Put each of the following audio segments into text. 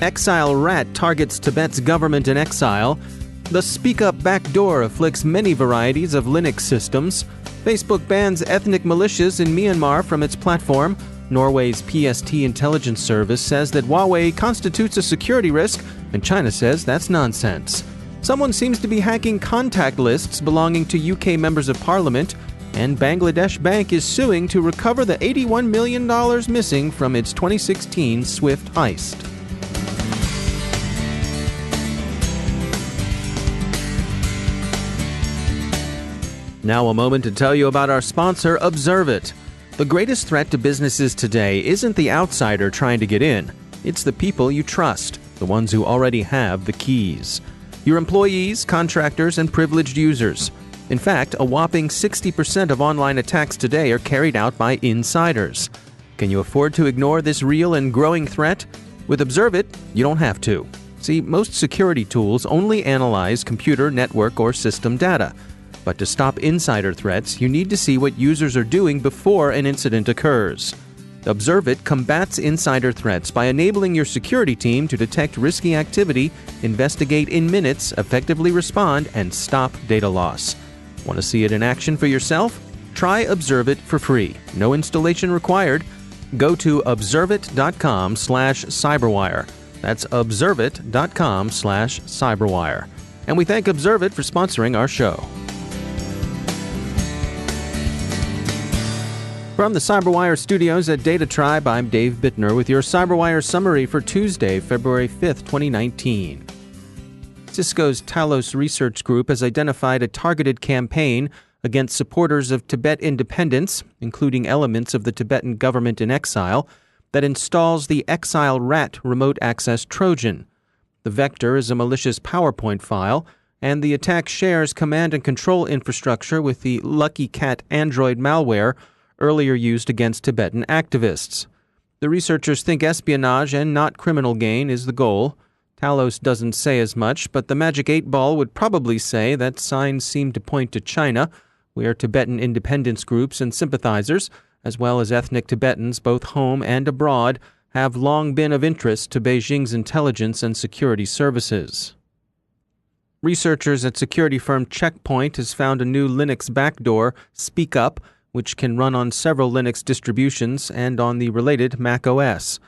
ExileRAT targets Tibet's government in exile. The SpeakUp backdoor afflicts many varieties of Linux systems. Facebook bans ethnic militias in Myanmar from its platform. Norway's PST intelligence service says that Huawei constitutes a security risk, and China says that's nonsense. Someone seems to be hacking contact lists belonging to UK members of parliament, and Bangladesh Bank is suing to recover the $81 million missing from its 2016 SWIFT heist. Now a moment to tell you about our sponsor, ObserveIt. The greatest threat to businesses today isn't the outsider trying to get in. It's the people you trust, the ones who already have the keys. Your employees, contractors, and privileged users. In fact, a whopping 60% of online attacks today are carried out by insiders. Can you afford to ignore this real and growing threat? With ObserveIt, you don't have to. See, most security tools only analyze computer, network, or system data. But to stop insider threats, you need to see what users are doing before an incident occurs. ObserveIt combats insider threats by enabling your security team to detect risky activity, investigate in minutes, effectively respond, and stop data loss. Want to see it in action for yourself? Try ObserveIt for free. No installation required. Go to observeit.com/cyberwire. That's observeit.com/cyberwire. And we thank ObserveIt for sponsoring our show. From the CyberWire studios at Data Tribe, I'm Dave Bittner with your CyberWire summary for Tuesday, February 5th, 2019. Cisco's Talos Research Group has identified a targeted campaign against supporters of Tibet independence, including elements of the Tibetan government in exile, that installs the ExileRAT remote access Trojan. The vector is a malicious PowerPoint file, and the attack shares command and control infrastructure with the Lucky Cat Android malware earlier used against Tibetan activists. The researchers think espionage and not criminal gain is the goal. Talos doesn't say as much, but the Magic 8 Ball would probably say that signs seem to point to China, where Tibetan independence groups and sympathizers, as well as ethnic Tibetans both home and abroad, have long been of interest to Beijing's intelligence and security services. Researchers at security firm Check Point has found a new Linux backdoor, SpeakUp, which can run on several Linux distributions and on the related Mac OS.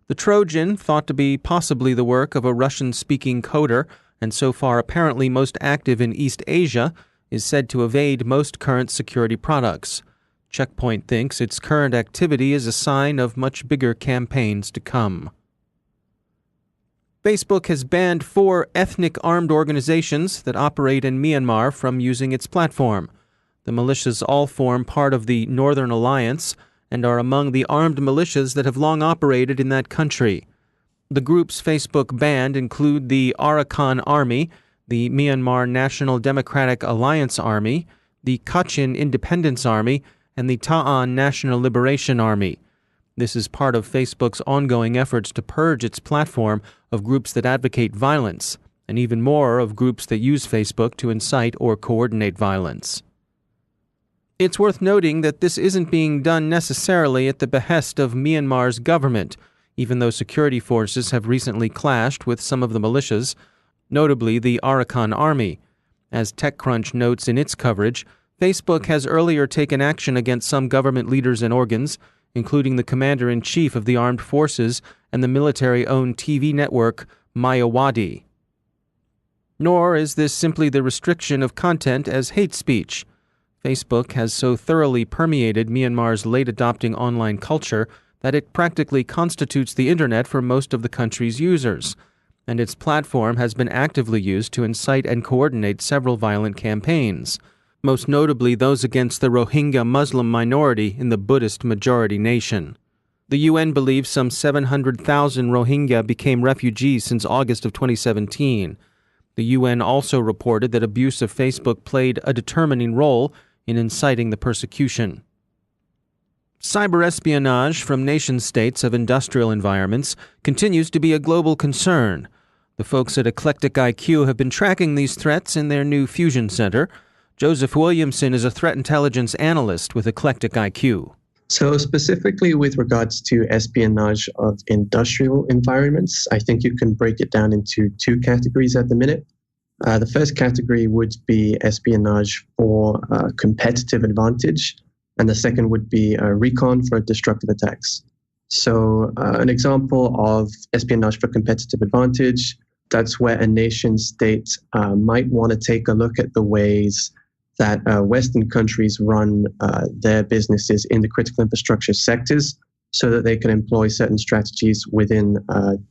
The Trojan, thought to be possibly the work of a Russian-speaking coder, and so far apparently most active in East Asia, is said to evade most current security products. Check Point thinks its current activity is a sign of much bigger campaigns to come. Facebook has banned 4 ethnic armed organizations that operate in Myanmar from using its platform. The militias all form part of the Northern Alliance and are among the armed militias that have long operated in that country. The groups Facebook banned include the Arakan Army, the Myanmar National Democratic Alliance Army, the Kachin Independence Army, and the Ta'an National Liberation Army. This is part of Facebook's ongoing efforts to purge its platform of groups that advocate violence, and even more of groups that use Facebook to incite or coordinate violence. It's worth noting that this isn't being done necessarily at the behest of Myanmar's government, even though security forces have recently clashed with some of the militias, notably the Arakan Army. As TechCrunch notes in its coverage, Facebook has earlier taken action against some government leaders and organs, including the commander-in-chief of the armed forces and the military-owned TV network Mayawadi. Nor is this simply the restriction of content as hate speech. Facebook has so thoroughly permeated Myanmar's late-adopting online culture that it practically constitutes the internet for most of the country's users, and its platform has been actively used to incite and coordinate several violent campaigns, most notably those against the Rohingya Muslim minority in the Buddhist-majority nation. The UN believes some 700,000 Rohingya became refugees since August of 2017. The UN also reported that abuse of Facebook played a determining role in inciting the persecution. Cyber espionage from nation-states of industrial environments continues to be a global concern. The folks at Eclectic IQ have been tracking these threats in their new Fusion Center. Joseph Williamson is a threat intelligence analyst with Eclectic IQ. So specifically with regards to espionage of industrial environments, I think you can break it down into two categories at the minute. The first category would be espionage for competitive advantage, and the second would be recon for destructive attacks. So an example of espionage for competitive advantage, that's where a nation state might want to take a look at the ways that Western countries run their businesses in the critical infrastructure sectors so that they can employ certain strategies within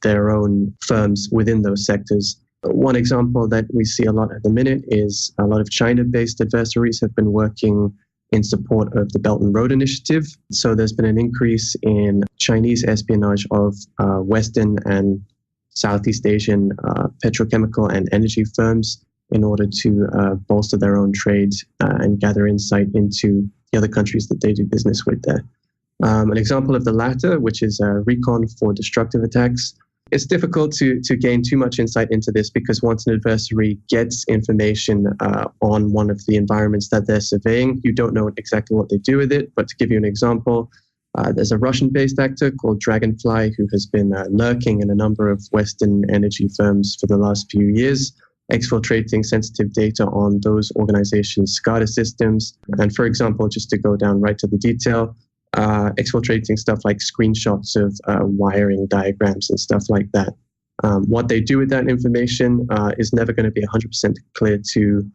their own firms within those sectors. One example that we see a lot at the minute is a lot of China-based adversaries have been working in support of the Belt and Road Initiative. So there's been an increase in Chinese espionage of Western and Southeast Asian petrochemical and energy firms in order to bolster their own trade and gather insight into the other countries that they do business with there. An example of the latter, which is recon for destructive attacks. It's difficult to gain too much insight into this because once an adversary gets information on one of the environments that they're surveying, you don't know exactly what they do with it. But to give you an example, there's a Russian-based actor called Dragonfly who has been lurking in a number of Western energy firms for the last few years, exfiltrating sensitive data on those organizations' SCADA systems. And for example, just to go down right to the detail, exfiltrating stuff like screenshots of wiring diagrams and stuff like that. What they do with that information is never going to be 100% clear to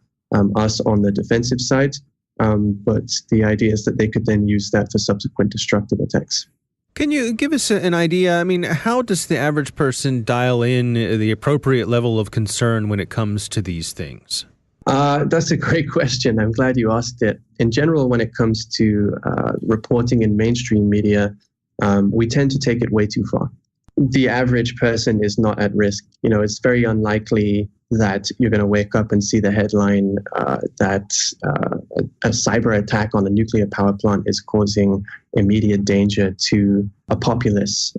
us on the defensive side, but the idea is that they could then use that for subsequent destructive attacks. Can you give us an idea? I mean, how does the average person dial in the appropriate level of concern when it comes to these things? That's a great question. I'm glad you asked it. In general, when it comes to reporting in mainstream media, we tend to take it way too far. The average person is not at risk. You know, it's very unlikely that you're going to wake up and see the headline that a cyber attack on a nuclear power plant is causing immediate danger to a populace.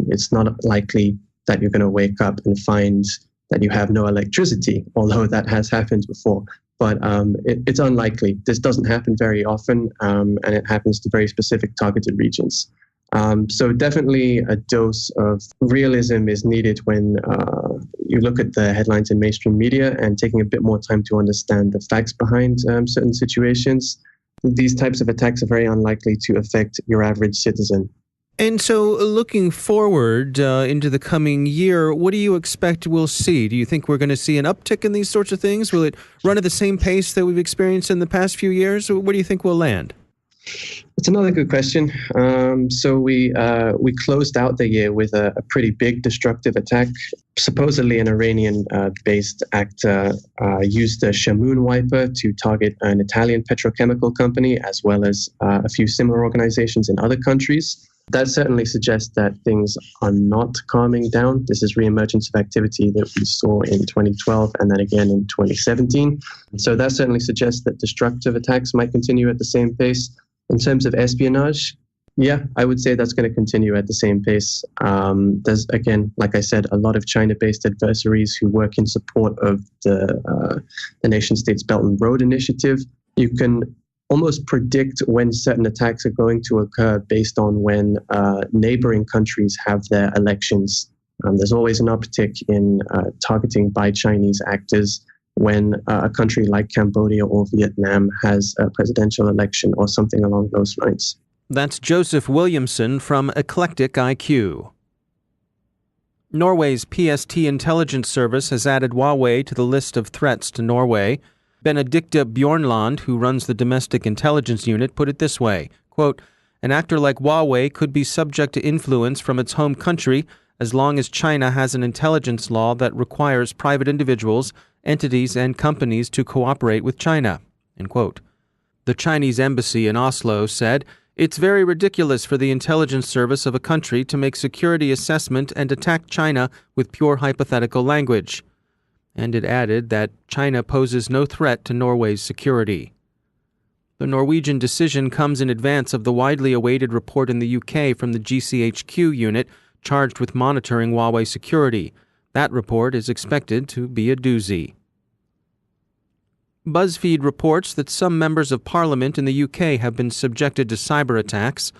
It's not likely that you're going to wake up and find that you have no electricity, although that has happened before. But it's unlikely. This doesn't happen very often, and it happens to very specific targeted regions. So definitely a dose of realism is needed when you look at the headlines in mainstream media and taking a bit more time to understand the facts behind certain situations. These types of attacks are very unlikely to affect your average citizen. And so looking forward into the coming year, what do you expect we'll see? Do you think we're going to see an uptick in these sorts of things? Will it run at the same pace that we've experienced in the past few years? Or where do you think we'll land? It's another good question. So we closed out the year with a pretty big destructive attack. Supposedly an Iranian-based actor used a Shamoon wiper to target an Italian petrochemical company, as well as a few similar organizations in other countries. That certainly suggests that things are not calming down. This is reemergence of activity that we saw in 2012 and then again in 2017. So that certainly suggests that destructive attacks might continue at the same pace. In terms of espionage, yeah, I would say that's going to continue at the same pace. There's, again, like I said, a lot of China-based adversaries who work in support of the nation-state's Belt and Road Initiative. You can almost predict when certain attacks are going to occur based on when neighboring countries have their elections. There's always an uptick in targeting by Chinese actors when a country like Cambodia or Vietnam has a presidential election or something along those lines. That's Joseph Williamson from Eclectic IQ. Norway's PST intelligence service has added Huawei to the list of threats to Norway. Benedicte Bjornland, who runs the domestic intelligence unit, put it this way, quote, "An actor like Huawei could be subject to influence from its home country as long as China has an intelligence law that requires private individuals, entities, and companies to cooperate with China," end quote. The Chinese embassy in Oslo said, "It's very ridiculous for the intelligence service of a country to make security assessment and attack China with pure hypothetical language." And it added that China poses no threat to Norway's security. The Norwegian decision comes in advance of the widely awaited report in the UK from the GCHQ unit charged with monitoring Huawei security. That report is expected to be a doozy. BuzzFeed reports that some members of parliament in the UK have been subjected to cyber attacks.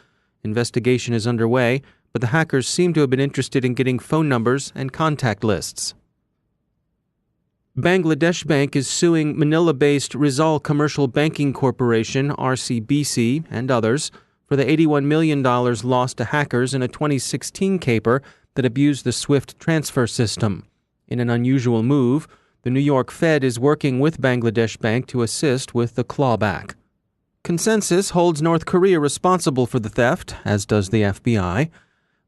Investigation is underway, but the hackers seem to have been interested in getting phone numbers and contact lists. Bangladesh Bank is suing Manila-based Rizal Commercial Banking Corporation, RCBC, and others for the $81 million lost to hackers in a 2016 caper that abused the SWIFT transfer system. In an unusual move, the New York Fed is working with Bangladesh Bank to assist with the clawback. Consensus holds North Korea responsible for the theft, as does the FBI.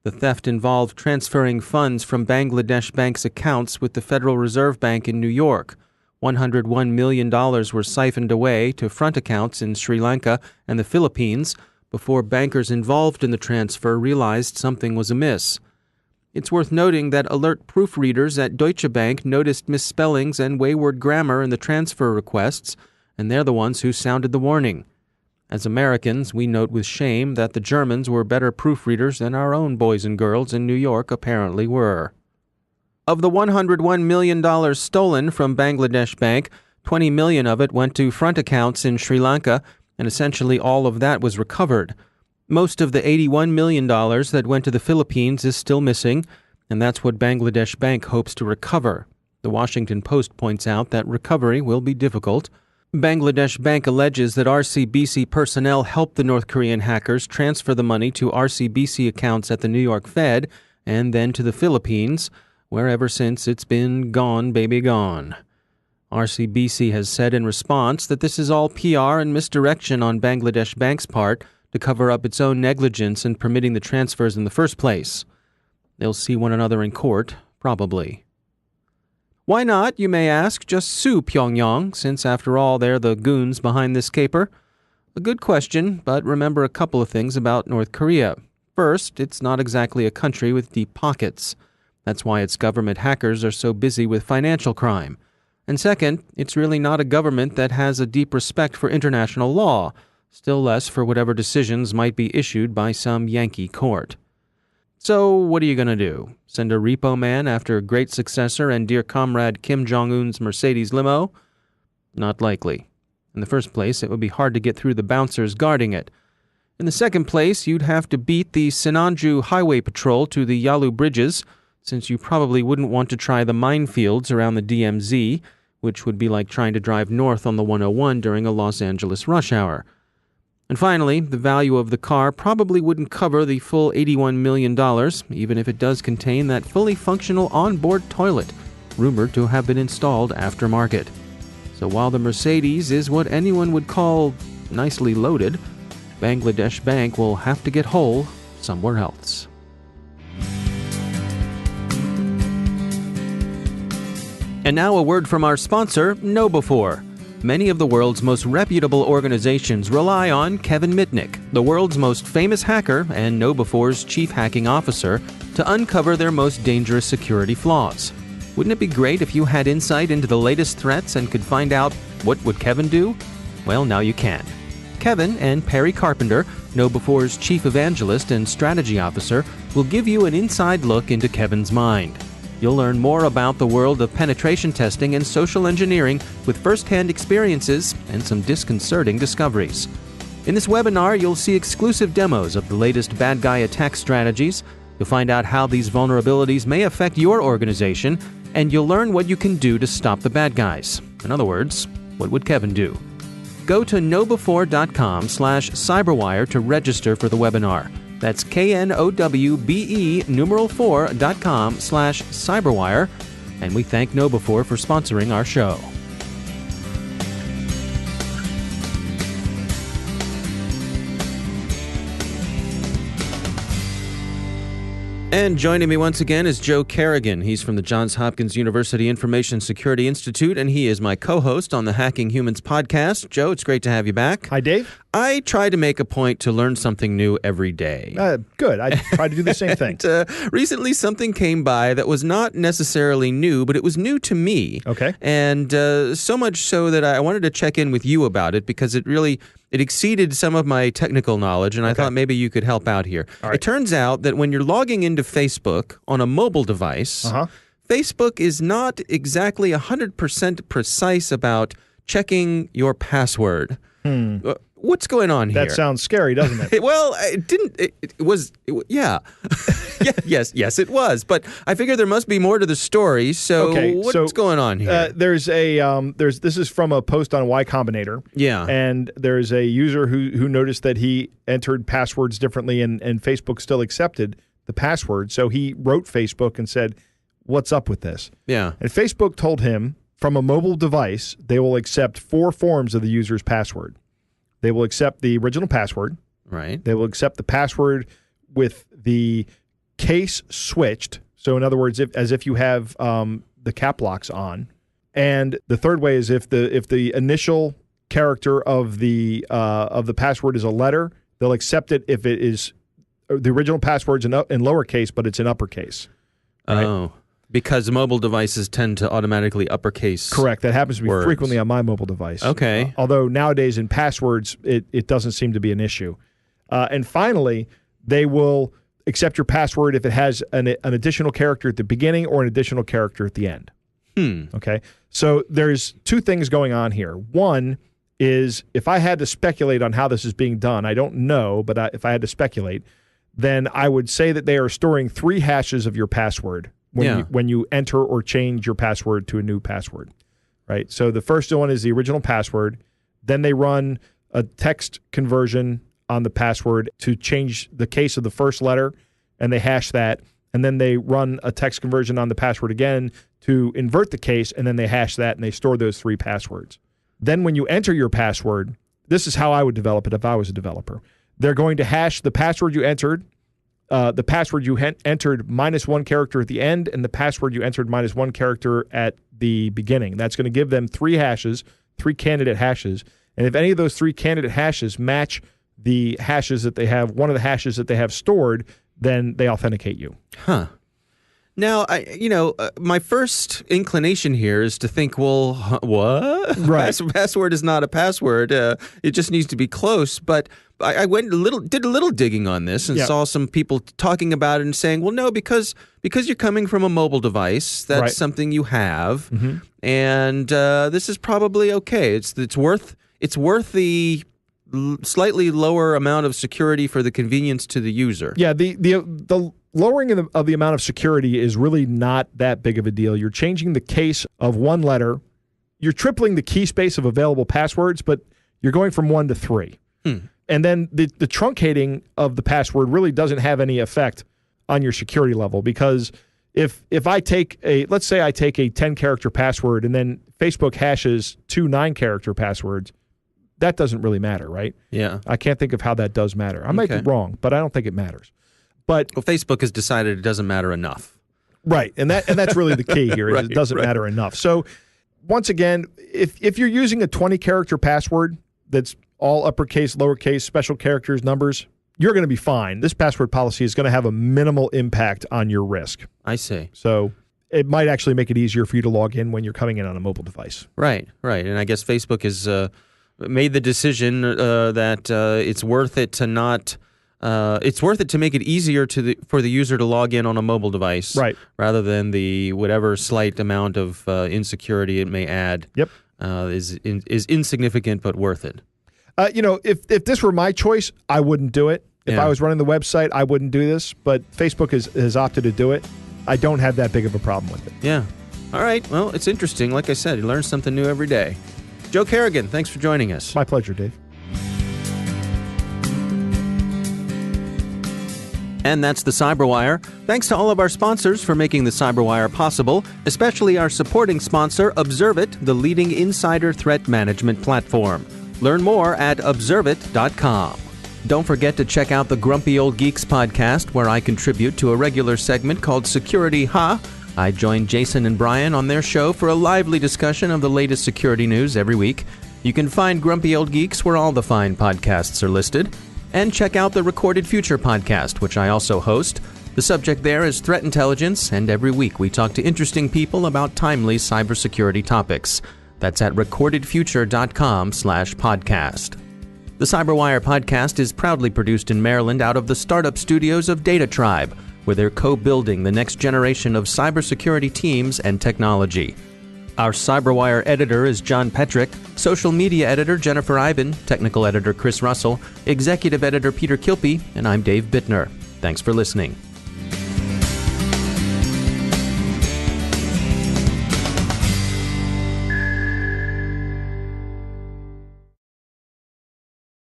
The theft involved transferring funds from Bangladesh Bank's accounts with the Federal Reserve Bank in New York. $101 million were siphoned away to front accounts in Sri Lanka and the Philippines before bankers involved in the transfer realized something was amiss. It's worth noting that alert proofreaders at Deutsche Bank noticed misspellings and wayward grammar in the transfer requests, and they're the ones who sounded the warning. As Americans, we note with shame that the Germans were better proofreaders than our own boys and girls in New York apparently were. Of the $101 million stolen from Bangladesh Bank, $20 million of it went to front accounts in Sri Lanka, and essentially all of that was recovered. Most of the $81 million that went to the Philippines is still missing, and that's what Bangladesh Bank hopes to recover. The Washington Post points out that recovery will be difficult. Bangladesh Bank alleges that RCBC personnel helped the North Korean hackers transfer the money to RCBC accounts at the New York Fed and then to the Philippines, where ever since it's been gone, baby, gone. RCBC has said in response that this is all PR and misdirection on Bangladesh Bank's part to cover up its own negligence in permitting the transfers in the first place. They'll see one another in court, probably. Why not, you may ask, just sue Pyongyang, since after all they're the goons behind this caper? A good question, but remember a couple of things about North Korea. First, it's not exactly a country with deep pockets. That's why its government hackers are so busy with financial crime. And second, it's really not a government that has a deep respect for international law, still less for whatever decisions might be issued by some Yankee court. So what are you going to do? Send a repo man after great successor and dear comrade Kim Jong-un's Mercedes limo? Not likely. In the first place, it would be hard to get through the bouncers guarding it. In the second place, you'd have to beat the Sinanju Highway Patrol to the Yalu bridges, since you probably wouldn't want to try the minefields around the DMZ, which would be like trying to drive north on the 101 during a Los Angeles rush hour. And finally, the value of the car probably wouldn't cover the full $81 million, even if it does contain that fully functional onboard toilet, rumored to have been installed aftermarket. So while the Mercedes is what anyone would call nicely loaded, Bangladesh Bank will have to get whole somewhere else. And now a word from our sponsor, KnowBe4. Many of the world's most reputable organizations rely on Kevin Mitnick, the world's most famous hacker and KnowBe4's chief hacking officer, to uncover their most dangerous security flaws. Wouldn't it be great if you had insight into the latest threats and could find out what would Kevin do? Well, now you can. Kevin and Perry Carpenter, KnowBe4's chief evangelist and strategy officer, will give you an inside look into Kevin's mind. You'll learn more about the world of penetration testing and social engineering with first-hand experiences and some disconcerting discoveries. In this webinar, you'll see exclusive demos of the latest bad guy attack strategies. You'll find out how these vulnerabilities may affect your organization, and you'll learn what you can do to stop the bad guys. In other words, what would Kevin do? Go to knowbe4.com/cyberwire to register for the webinar. That's knowbe4.com/cyberwire, and we thank KnowBe4 for sponsoring our show. And joining me once again is Joe Kerrigan. He's from the Johns Hopkins University Information Security Institute, and he is my co-host on the Hacking Humans podcast. Joe, it's great to have you back. Hi, Dave. I try to make a point to learn something new every day. Good. I try to do the same thing. And, recently, something came by that was not necessarily new, but it was new to me. Okay. And so much so that I wanted to check in with you about it because it exceeded some of my technical knowledge, and I thought maybe you could help out here. All right. It turns out that when you're logging into Facebook on a mobile device, Facebook is not exactly 100% precise about checking your password. What's going on here? That sounds scary, doesn't it? Well, it didn't. It was. Yeah. Yes, it was. But I figure there must be more to the story. So what's going on here? This is from a post on Y Combinator. Yeah. And there's a user who noticed that he entered passwords differently, and Facebook still accepted the password. So he wrote Facebook and said, "What's up with this?" Yeah. And Facebook told him from a mobile device, they will accept 4 forms of the user's password. They will accept the original password. Right. They will accept the password with the case switched. So in other words, as if you have the cap locks on. And the third way is if the initial character of the password is a letter, they'll accept it if it is the original password's in lowercase, but it's in uppercase. Right? Oh. Because mobile devices tend to automatically uppercase. Correct. That happens to be words. frequently on my mobile device. Okay. Although nowadays in passwords, it doesn't seem to be an issue. And finally, they will accept your password if it has an additional character at the beginning or an additional character at the end. Okay. So there's 2 things going on here. One is if I had to speculate on how this is being done, I don't know, but if I had to speculate, then I would say that they are storing 3 hashes of your password when you enter or change your password to a new password, right? So the first one is the original password. Then they run a text conversion on the password to change the case of the first letter, and they hash that. And then they run a text conversion on the password again to invert the case, and then they hash that, and they store those 3 passwords. Then when you enter your password, this is how I would develop it if I was a developer. They're going to hash the password you entered, the password you entered minus 1 character at the end, and the password you entered minus 1 character at the beginning. That's going to give them 3 hashes, 3 candidate hashes. And if any of those 3 candidate hashes match the hashes that they have, one of the hashes that they have stored, then they authenticate you. Huh. Now, my first inclination here is to think, well, what? Right. Password is not a password. It just needs to be close. But I did a little digging on this and saw some people talking about it and saying, well, no, because you're coming from a mobile device, that's something you have, and this is probably okay. It's worth the slightly lower amount of security for the convenience to the user. Yeah, the lowering of the amount of security is really not that big of a deal. You're changing the case of 1 letter. You're tripling the key space of available passwords, but you're going from 1 to 3. And then the truncating of the password really doesn't have any effect on your security level, because if I take let's say I take a 10-character password and then Facebook hashes 2 9-character passwords, that doesn't really matter, right? Yeah. I can't think of how that does matter. I might be wrong, but I don't think it matters. But Facebook has decided it doesn't matter enough. Right. And that's really the key here. It doesn't matter enough. So once again, if you're using a 20-character password that's all uppercase, lowercase, special characters, numbers, you're going to be fine. This password policy is going to have a minimal impact on your risk. I see. So it might actually make it easier for you to log in when you're coming in on a mobile device. Right. And I guess Facebook has made the decision that it's worth it to not. It's worth it to make it easier for the user to log in on a mobile device, right, rather than the whatever slight amount of insecurity it may add. Yep, is insignificant but worth it. If this were my choice, I wouldn't do it. If I was running the website, I wouldn't do this. But Facebook has opted to do it. I don't have that big of a problem with it. Yeah. All right. Well, it's interesting. Like I said, you learn something new every day. Joe Kerrigan, thanks for joining us. My pleasure, Dave. And that's the CyberWire. Thanks to all of our sponsors for making the CyberWire possible, especially our supporting sponsor, Observit, the leading insider threat management platform. Learn more at observit.com. Don't forget to check out the Grumpy Old Geeks podcast, where I contribute to a regular segment called Security Ha. I join Jason and Brian on their show for a lively discussion of the latest security news every week. You can find Grumpy Old Geeks where all the fine podcasts are listed. And check out the Recorded Future podcast, which I also host. The subject there is threat intelligence, and every week we talk to interesting people about timely cybersecurity topics. That's at recordedfuture.com/podcast. The CyberWire podcast is proudly produced in Maryland out of the startup studios of Data Tribe, where they're co-building the next generation of cybersecurity teams and technology. Our CyberWire editor is John Petrick, social media editor Jennifer Iben, technical editor Chris Russell, executive editor Peter Kilpie, and I'm Dave Bittner. Thanks for listening.